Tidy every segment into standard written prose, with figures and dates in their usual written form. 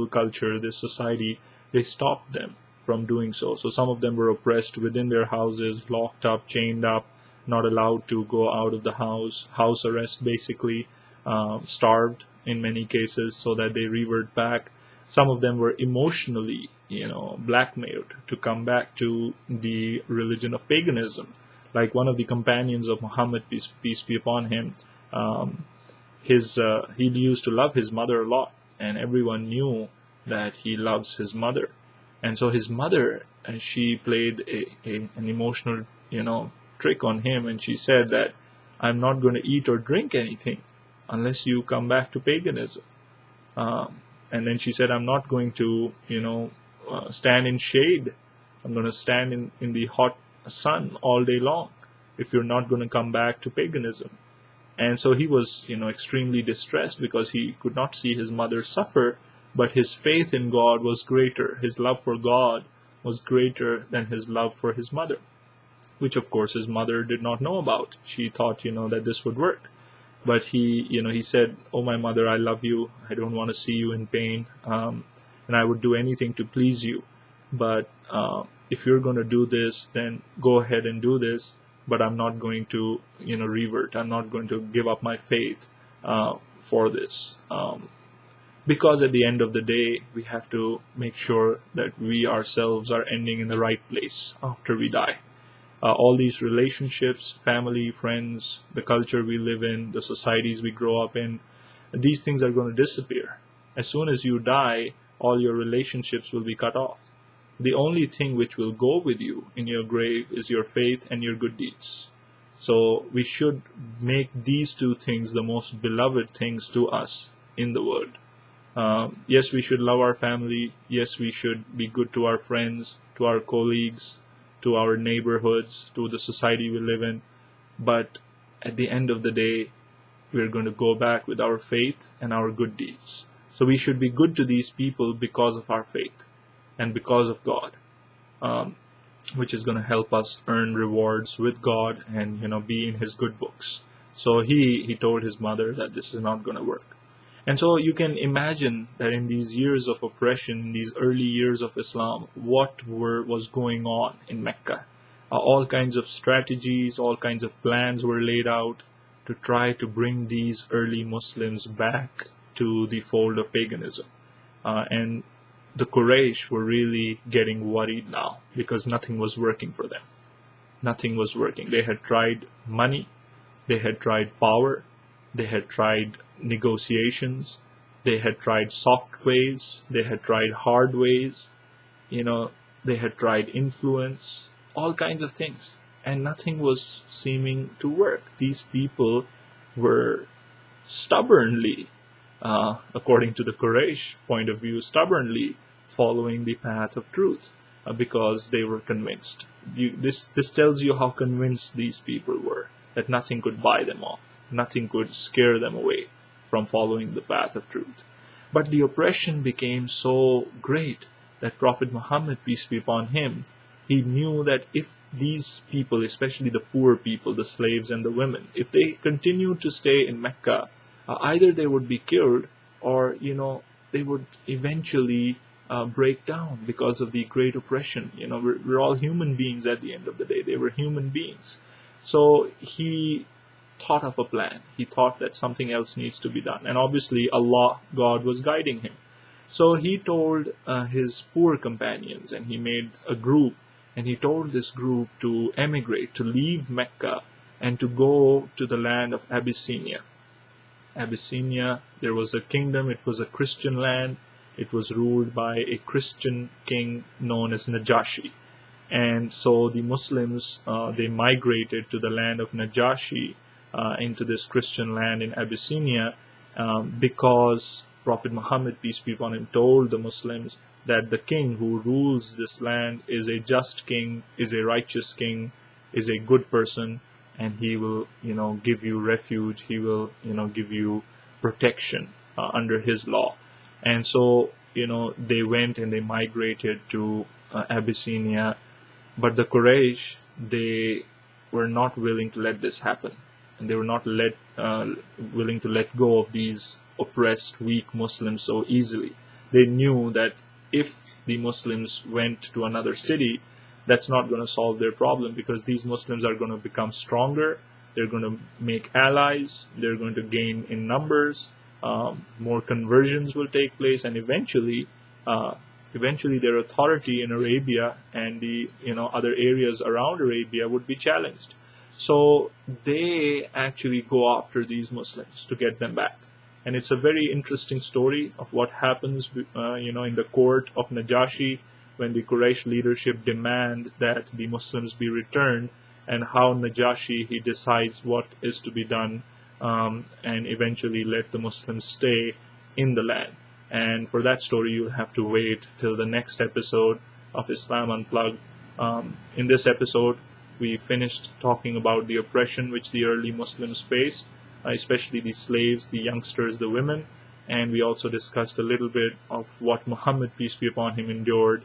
people, culture, this society, they stopped them from doing so. So some of them were oppressed within their houses, locked up, chained up, not allowed to go out of the house arrest basically, starved in many cases so that they revert back. Some of them were emotionally, blackmailed to come back to the religion of paganism. Like one of the companions of Muhammad, peace be upon him, he used to love his mother a lot, and everyone knew that he loves his mother. And so his mother, she played an emotional, trick on him, and she said that I'm not going to eat or drink anything unless you come back to paganism. And then she said, I'm not going to, stand in shade. I'm going to stand in the hot sun all day long if you're not going to come back to paganism. And so he was, extremely distressed because he could not see his mother suffer, but his faith in God was greater. His love for God was greater than his love for his mother, which of course his mother did not know about. She thought, that this would work. But he said, oh, my mother, I love you. I don't want to see you in pain. And I would do anything to please you. But if you're going to do this, then go ahead and do this. But I'm not going to, revert. I'm not going to give up my faith for this. Because at the end of the day, we have to make sure that we ourselves are ending in the right place after we die. All these relationships, family, friends, the culture we live in, the societies we grow up in, these things are going to disappear. As soon as you die, all your relationships will be cut off. The only thing which will go with you in your grave is your faith and your good deeds. So we should make these two things the most beloved things to us in the world. Yes, we should love our family. Yes, we should be good to our friends, to our colleagues, to our neighborhoods, to the society we live in. But at the end of the day, we're going to go back with our faith and our good deeds. So we should be good to these people because of our faith and because of God, which is going to help us earn rewards with God and, be in his good books. So he told his mother that this is not going to work. And so you can imagine that in these years of oppression, in these early years of Islam, what was going on in Mecca. All kinds of strategies, all kinds of plans were laid out to try to bring these early Muslims back to the fold of paganism. And the Quraysh were really getting worried now because nothing was working for them. Nothing was working. They had tried money, they had tried power, they had tried negotiations, they had tried soft ways, they had tried hard ways, they had tried influence, all kinds of things, and nothing was seeming to work. These people were stubbornly, according to the Quraysh point of view, stubbornly following the path of truth because they were convinced. This tells you how convinced these people were that nothing could buy them off, nothing could scare them away from following the path of truth. But the oppression became so great that Prophet Muhammad, peace be upon him, he knew that if these people, especially the poor people, the slaves and the women, if they continued to stay in Mecca, either they would be killed or, they would eventually break down because of the great oppression. We're all human beings at the end of the day. They were human beings. So he thought of a plan. He thought that something else needs to be done. And obviously Allah, God, was guiding him. So he told his poor companions, and he made a group, and he told this group to emigrate, to leave Mecca, and to go to the land of Abyssinia. Abyssinia, there was a kingdom, it was a Christian land, it was ruled by a Christian king known as Najashi. And so the Muslims, they migrated to the land of Najashi, into this Christian land in Abyssinia, because Prophet Muhammad, peace be upon him, told the Muslims that the king who rules this land is a just king, is a righteous king, is a good person, and he will, give you refuge, he will, give you protection under his law. And so, they went and they migrated to Abyssinia, but the Quraysh, they were not willing to let this happen. And they were not willing to let go of these oppressed, weak Muslims so easily. they knew that if the Muslims went to another city, that's not going to solve their problem, because these Muslims are going to become stronger, they're going to make allies, they're going to gain in numbers, more conversions will take place, and eventually their authority in Arabia and the other areas around Arabia would be challenged. So they actually go after these Muslims to get them back. And it's a very interesting story of what happens in the court of Najashi when the Quraysh leadership demand that the Muslims be returned, and how Najashi, he decides what is to be done, and eventually let the Muslims stay in the land. And for that story, you'll have to wait till the next episode of Islam Unplugged. In this episode, we finished talking about the oppression which the early Muslims faced, especially the slaves, the youngsters, the women. And we also discussed a little bit of what Muhammad, peace be upon him, endured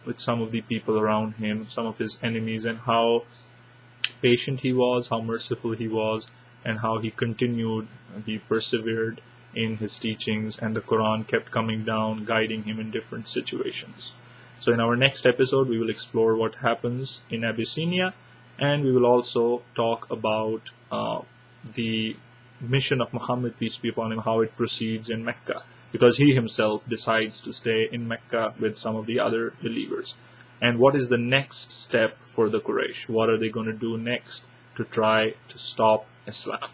with some of the people around him, some of his enemies, and how patient he was, how merciful he was, and how he continued, he persevered in his teachings, and the Quran kept coming down, guiding him in different situations. So in our next episode, we will explore what happens in Abyssinia, and we will also talk about the mission of Muhammad, peace be upon him, how it proceeds in Mecca, because he himself decides to stay in Mecca with some of the other believers. And what is the next step for the Quraysh? What are they going to do next to try to stop Islam?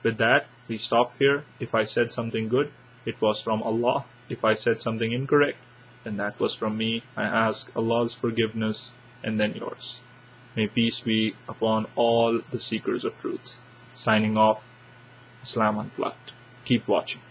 With that, we stop here. If I said something good, it was from Allah. If I said something incorrect, then that was from me. I ask Allah's forgiveness and then yours. May peace be upon all the seekers of truth. Signing off, Islam Unplugged. Keep watching.